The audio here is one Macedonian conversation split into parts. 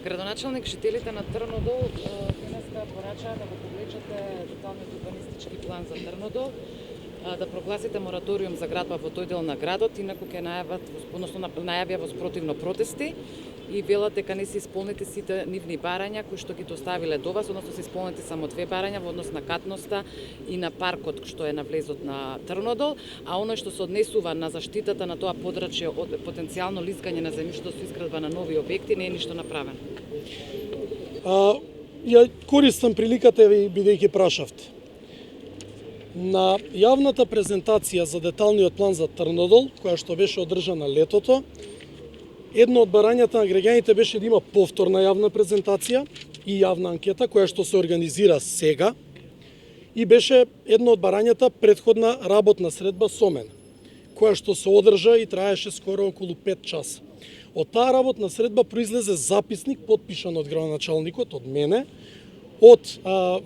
Градоначалник, жителите на Трнодол денеска порачаа да го повлечете деталниот урбанистички план за Трнодол, да прогласите мораториум за градба во тој дел на градот, инаку ќе најават, односно најавија во спротивно протести и велат дека не се исполнети сите нивни барања кои што ги доставиле до вас, односно се исполнети само 2 барања во однос на катноста и на паркот што е на влезот на Трнодол, а оној што се однесува на заштитата на тоа подрачје од потенцијално лизгање на земјишто со изградба на нови објекти не е ништо направено. Ја користам приликата ви бидејќи прашавте. На јавната презентација за деталниот план за Трнодол, која што беше одржана летото, едно од барањата на граѓаните беше да има повторна јавна презентација и јавна анкета која што се организира сега и беше едно од барањата претходна работна средба со мен, која што се одржа и траеше скоро околу 5 часа. Од таа работна средба произлезе записник подпишан од градоначалникот, од мене, од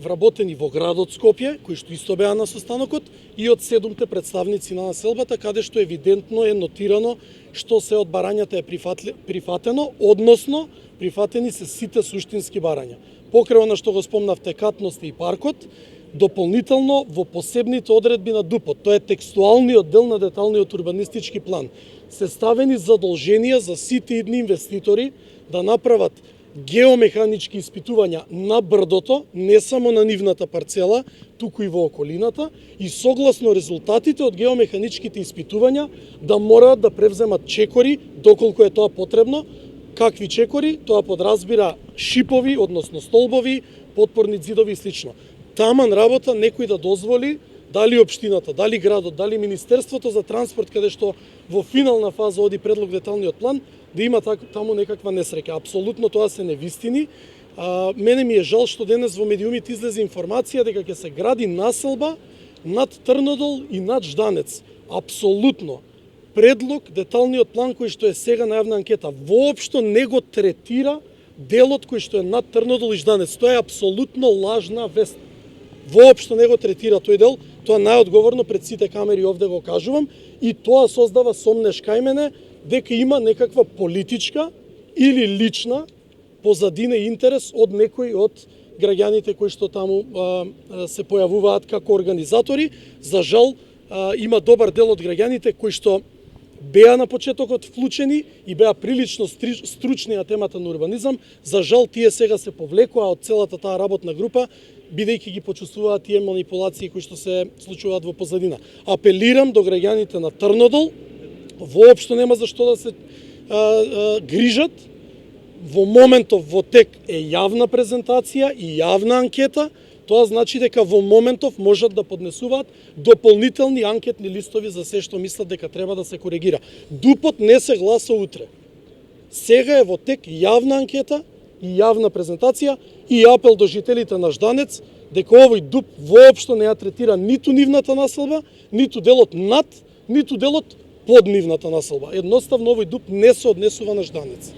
вработени во градот Скопје, кои што исто беа на состанокот, и од 7 представници на населбата, каде што евидентно е нотирано што се од барањата е прифатено, односно прифатени се сите суштински барања. Покрај она што го спомнавте, катноста и паркот, дополнително во посебните одредби на ДУП-от, тоа е текстуалниот дел на деталниот урбанистички план, се ставени задолженија за сите идни инвеститори да направат геомеханички испитувања на брдото, не само на нивната парцела, туку и во околината, и согласно резултатите од геомеханичките испитувања да мораат да превземат чекори, доколку е тоа потребно. Какви чекори? Тоа подразбира шипови, односно столбови, подпорни ѕидови и слично. Таман работа некој да дозволи, дали општината, дали градот, дали Министерството за транспорт, каде што во финална фаза оди предлог деталниот план, да има таму некаква несреќа. Апсолутно тоа се невистини. Мене ми е жал што денес во медиумите излезе информација дека ќе се гради населба над Трнодол и над Жданец. Апсолутно. Предлог деталниот план кој што е сега на јавна анкета воопшто не го третира делот кој што е над Трнодол и Жданец. Тоа е апсолутно лажна вест. Воопшто не го третира тој дел, тоа најодговорно пред сите камери овде го кажувам, и тоа создава сомнеш кај мене дека има некаква политичка или лична позадина и интерес од некои од граѓаните кои што таму се појавуваат како организатори. За жал, има добар дел од граѓаните кои што беа на почетокот вклучени и беа прилично стручни на темата на урбанизам. За жал, тие сега се повлекоа од целата таа работна група, бидејќи ги почувствуваат тие манипулации кои што се случуваат во позадина. Апелирам до граѓаните на Трнодол, воопшто нема за што да се грижат. Во моментов во тек е јавна презентација и јавна анкета. Тоа значи дека во моментов можат да поднесуваат дополнителни анкетни листови за се што мислат дека треба да се коригира. ДУП-от не се гласа утре. Сега е во тек јавна анкета и јавна презентација и апел до жителите на Жданец дека овој ДУП воопшто не ја третира ниту нивната населба, ниту делот над, ниту делот под нивната населба. Едноставно овој ДУП не се однесува на Жданец.